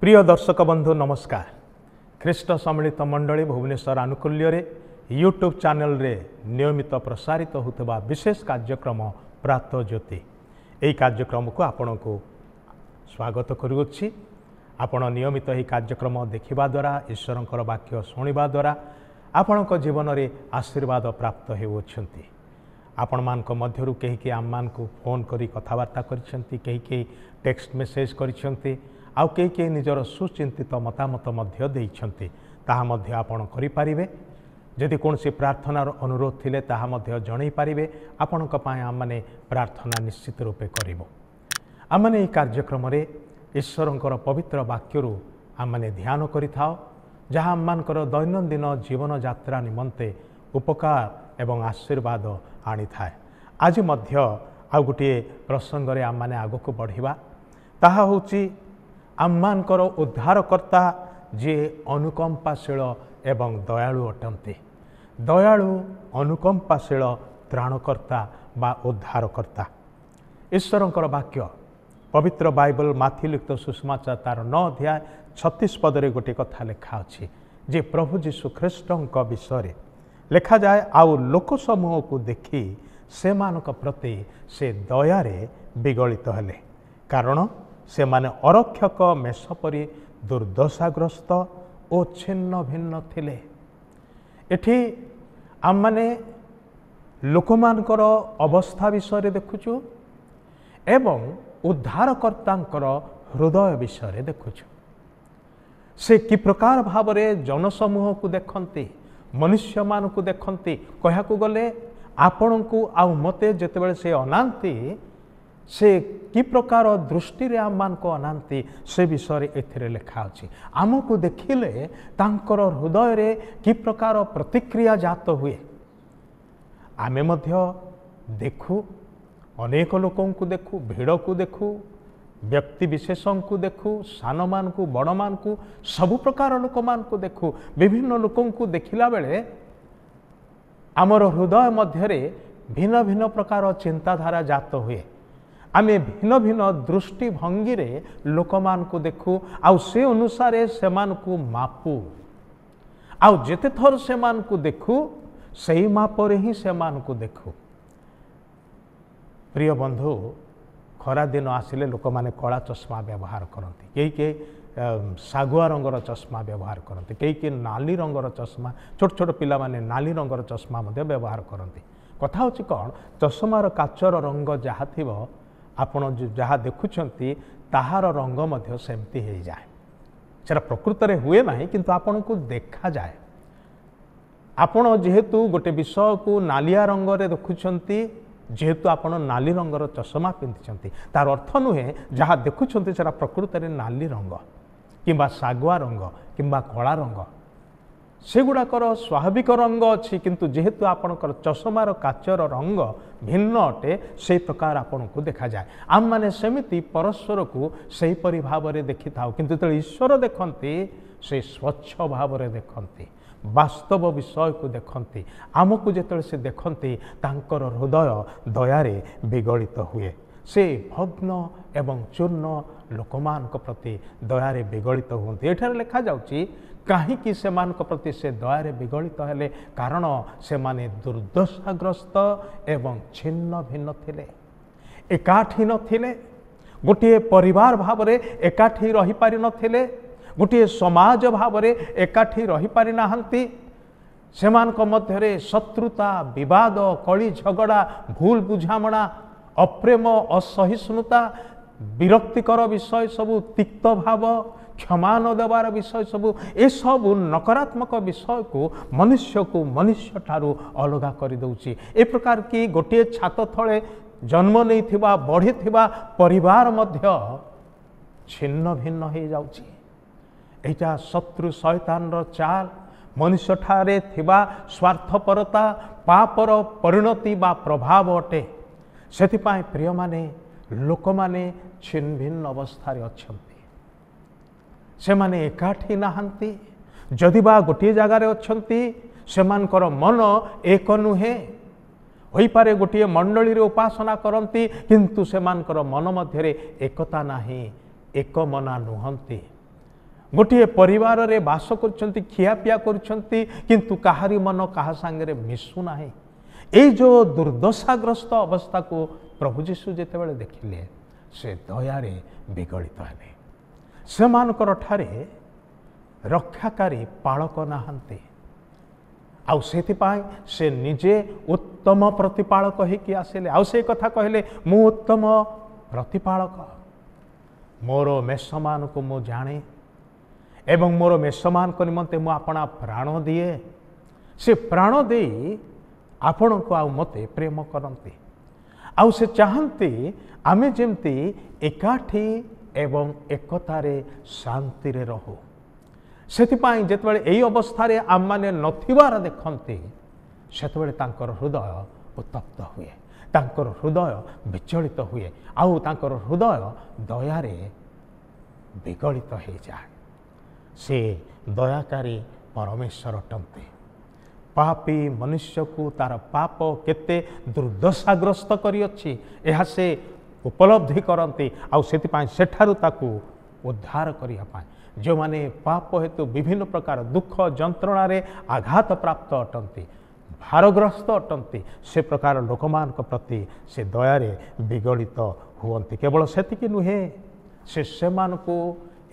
प्रिय दर्शक बंधु नमस्कार। ख्रीष्ट सम्मिलित मंडली भुवनेश्वर आनुकूल्य यूट्यूब चैनल रे नियमित प्रसारित होता विशेष कार्यक्रम प्रातः ज्योति यही कार्यक्रम को आपण को स्वागत करुच्ची। आपण नियमित यही कार्यक्रम देखिबा द्वारा ईश्वरंकर वाक्य शुणिबा द्वारा आपण जीवन में आशीर्वाद प्राप्त होउछंती। आपण मानक मध्यरु केही आम मान को फोन करी कथबार्ता करिसेंती, केही टेक्स्ट मेसेज करिसेंती, आउ केही निजर सुचिंतित मतामत मध्य देइछंती। ताहा मध्य आपण करि पारिबे। यदि कोनसी प्रार्थनार अनुरोध थिले ताहा मध्य जणै पारिबे। आपणक पाए आम माने प्रार्थना निश्चित रूपे करिबो। आम माने ई कार्यक्रम रे ईश्वरंकर पवित्र वाक्यरु आम माने ध्यान करिथाओ, जहाँ आम मानकर दैनंदिन जीवन यात्रा निमंते उपकार एवं आशीर्वाद आनी थाए। आज मध्य आ गोटे प्रसंग रे आम माने आगो को बढ़िबा। ताहा होची आममानकर उद्धारकर्ता जे अनुकंपाशील एवं दयालु अटंती। दयालु अनुकंपाशील त्राणकर्ता बा उद्धारकर्ता ईश्वरंकर वाक्य पवित्र बाइबल माथि लिखित सुसमाचार तार 9 अध्याय 36 पदरे गोटे कथा लिखा अछि जे प्रभु जीशु ख्रीष्टंक विषय लिखा जाए। आउ लोक समूह को देखी से मानक प्रति से दयारे विगलित हेले, कारण से माने अरक्षक मेषपरी दुर्दशाग्रस्त और छिन्न भिन्न थिले। एठी आम माने लोकमानकर अवस्था विषय देखुचु एवं उद्धारकर्तांकर हृदय विषय देखुचु। से कि प्रकार भावरे जनसमूह को देखंती, मनुष्य मान को देखंती। कहया को गले आपण को आउ मते जेतेबेले से अनांती से कि प्रकार दृष्टि रे आम मान को अनांती से विषय एथिरे लिखा अछि। आमको देखिले तांकर हृदय रे कि प्रकार प्रतिक्रिया जात हुए आमे मध्य देखु। अनेक लोकों को देखु, भीड़ को देखु, व्यक्ति विशेषों को देखु, सान मान को बड़ मान को सबु प्रकार लोक मान को देखु। विभिन्न लोकों को देखिला बेले आमर हृदय मध्य रे भिन्न भिन्न प्रकार चिंताधारा जात हुए। आमे भिन्न भिन्न दृष्टिभंगी रे लोक मान को देखु, आउ से अनुसार से मान को मापु। आउ जेते थर से मान को देखु सही मापरे ही से मान को देखु। प्रिय बंधु, खरा दिन आसिले लोक माने कला चश्मा व्यवहार करती, कई सागुआ रंगर चश्मा व्यवहार करते, कई नाली रंगर चश्मा, छोट छोट पिला माने नाली रंगर चश्मा मध्य व्यवहार करती। कथा होची कौन, चश्मार काचर रंग जहाँ थिबो आपण जहाँ देखुंती ताहार रंग मध्य सेमती हो जाए। सेटा प्रकृत रे हुए ना, किंतु आपण को देखा जाए। आपण जेहेतु गोटे विषय को नालिया रंग रे देखुंती, जेहेतु आपण नाली रंगर चश्मा पिंधिंट, तार अर्थ नुहे जहाँ देखुंट से प्रकृत में नाली रंग किंबा सागुआ रंग किंबा कला रंग सेगुड़ाकर स्वाभाविक रंग अच्छी, किंतु जेहेतु आपणकर चश्मार काचर रंग भिन्न अटे से प्रकार आपण को देखा जाए। आम माने सेमिति परस्पर को सेहीपरि भाव में देखि थाउ, किंतु जो ईश्वर देखती से स्वच्छ भाव में देखती, वास्तव विषय को देखती। आमको जिते से देखती तांकर हृदय दयारे विगलित हुए। से भग्न एवं चूर्ण लोकमान प्रति दयारे विगलित हुए। एठार लिखा जाउची कहीं से मान प्रति से दयारे विगलित हेले, कारण से माने दुर्दशाग्रस्त एवं छिन्न भिन्न थिले, एकाठी नथिले, गोटे परिवार भाव में एकाठी रही पारि नथिले, गोटे समाज भाव में एकाठी रही पारि नाहंती। सेमानक मध्यरे शत्रुता, विवाद, कली झगड़ा, भूल बुझामणा, अप्रेम, असहिष्णुता, विरक्तिकर विषय सबू, तिक्त भाव, क्षमा न देवार विषय सबू, ए सबू नकारात्मक विषय को मनुष्य ठारू अलगा कर दउची। ए प्रकार की गोटे छात तले जन्म नहीं थिबा, बढ़ी थिबा परिवार मध्य छिन्न भिन्न हो जाउची। एटा शत्रु शैतान रो चाल, मनुष्य ठारे थिबा स्वार्थपरता, पापर परिणति बा प्रभाव अटे। सेथिपाई प्रिय माने लोक माने छिन्न भिन्न अवस्था अच्छंती, से माने एकाठी नाहंती। जदि बा गोटे जगार अच्छंती सेमानकर मन एक नुहे होई पारे, गोटे मंडली रे उपासना करंती किंतु सेमानकर मन मध्यरे एकता नाही, एक मना नुहंती। गोटे परिवार रे बास कर खियापिया किंतु काहारी मन कहा सांगे मिशुना ये जो दुर्दशाग्रस्त अवस्था को प्रभु जीशु जितेबाला देखिले से दयारे विगलित हेले से मानकर ठारे रक्षाकारी पालक नाहांती आउ सेथिपाई से निजे उत्तम प्रतिपालक होइकि आसिले आउ से कथा कहले मु उत्तम प्रतिपालक मोर मेषमान को मु जाने एवं मोर मेषमान को निमंते मु अपना प्राण दिए से प्राण दे आपण को आउ मते प्रेम करंती आउ से चाहती आमे जेमती एकाठी एवं एकतारे शांति रे रहू सेथिपाई जेतेबेले एई अवस्था रे आम माने नथिबार देखंती सेतेबेले तांकर हृदय उत्तप्त हुए तांकर हृदय विचलित हुए आउ तांकर हृदय दयारे विगलित हो जाए से दयाकारी परमेश्वर अटंती पापी मनुष्य को तार पाप केते दुर्दशाग्रस्त करिअछि एहा से उपलब्धि करती आउ सेथिपाई सेठारु ताकू उद्धार करिया पाए जो माने पाप हेतु विभिन्न प्रकार दुख जंत्रणा रे आघात प्राप्त अटंती भारग्रस्त अटंती से प्रकार लोकमान प्रति से दयारे विगलित हुअन्ति केवल सेतिकी नुहे से मान को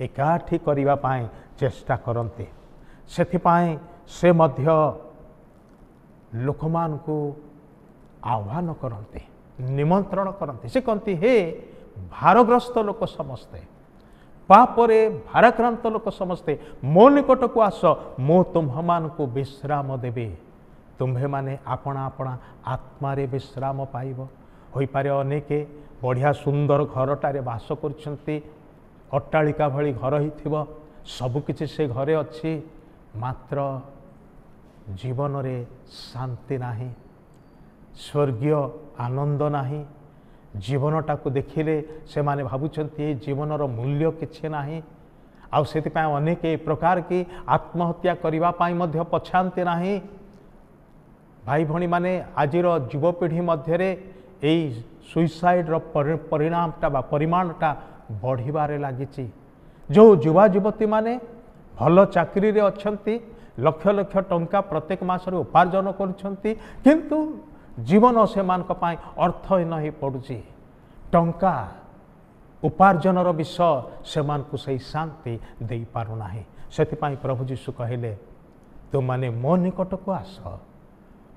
एकाठी करिवा पाए चेष्टा करते सेथिपाई से मध्य लोकमान को आह्वान करते निमंत्रण करते से कहती हे भारग्रस्त लोक समस्ते पापरे भाराक्रांत लोक समस्ते मो निकट को आस मो तुम्ह मान को विश्राम देवे तुम्हें माने आपणा आपणा आत्मारे विश्राम पाइब होई पारे अनेके बढ़िया सुंदर घरटारे बास करछंती अट्टालिका भली घर ही थिबो सबकिछि से घरे अच्छी मात्र जीवन रे शांति नाही स्वर्गीय आनंद नाही जीवनटा को देखिले से माने भावुचंती जीवनर मूल्य किछि नाही आउ सेतिपाई अनेक प्रकार की आत्महत्या करिवा पाई मध्य पछांती नाही भाई भणी माने आजिर युवपीढ़ी मध्य सुइसाइड परिणामटा बा परिमाणटा बढ़िबारे लागिछि जो युवा युवती माने भल चाकरी रे अछंती लक्ष लक्ष टंका प्रत्येक मासरे उपार्जन करुछंती किंतु जीवन से मानक पाई अर्थहीन हो पड़ुछि टंका उपार्जनर विषय से मानकु सही शांति दे पारुना सेथिपाई प्रभु जीशु कहले तुम माने मो निकट को आस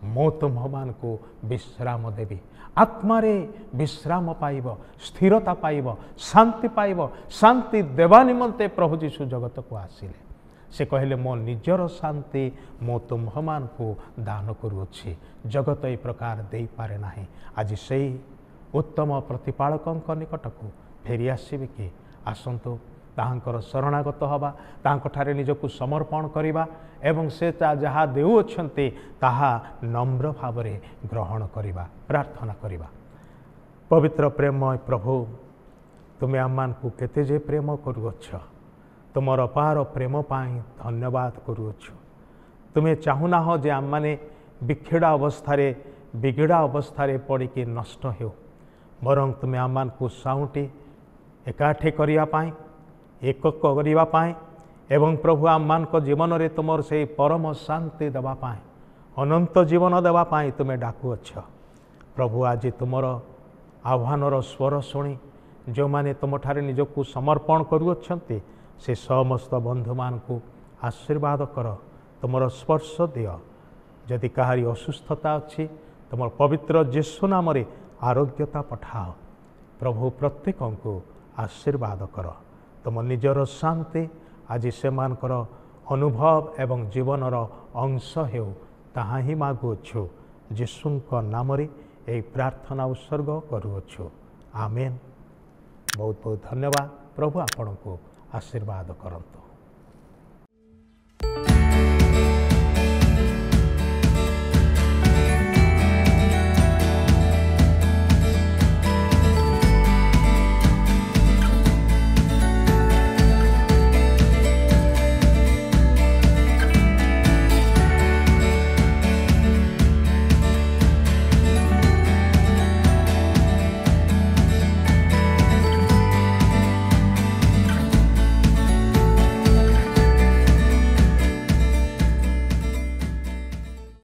मो तुम मान को विश्राम देवी आत्मारे विश्राम पाइब स्थिरता पाइब शांति पाइब शांति देवा निमंते प्रभु जीशु जगत को आसिले से कहले मो निजर शांति मो तुम्ह मान को दान करुछि जगत ए प्रकार दे पारे नाही आज से उत्तम प्रतिपालक निकट को फेरी आसबे कि आसतु ताहांकर शरणागत हवा ताहांठारे निजको समर्पण करिबा एवं से जहाँ देउछन्ते ताहा नम्र भावरे ग्रहण करिबा प्रार्थना करिबा। पवित्र प्रेममय प्रभु तुमे आमान को केते जे प्रेम करुअछ तुमर अपार प्रेम पाई धन्यवाद करुअछ तुमे चाहुना हो जे आम माने विखेड़ा अवस्था बिगिड़ा अवस्था पड़िकी नष्ट हो बरं तुमे आमान को साउंटी एकाठी करिया पाई एकक करिवा पाई एवं प्रभु आम मान को जीवन रे तुमर से परम शांति देवा पाई अनंत जीवन देवा पाई तुमे डाकुअछ प्रभु आज तुमर आह्वानर स्वर शुणी जो माने तुमठारे निजको समर्पण करुअछन्ते से समस्त बंधु मान को आशीर्वाद कर तुमर स्पर्श दिय जदि कहारी असुस्थता अच्छी तुम पवित्र यीशु नाम रे आरोग्यता पठाओ प्रभु प्रत्येक को आशीर्वाद कर तुम निजर शांति आज से मानकर अनुभव एवं जीवनर अंश हेउ ताहा ही मागुछु यीशुଙ୍କ नामरे ए प्रार्थना उत्सर्ग करुछु आमेन। बहुत बहुत धन्यवाद प्रभु आपण को आशीर्वाद करंतु।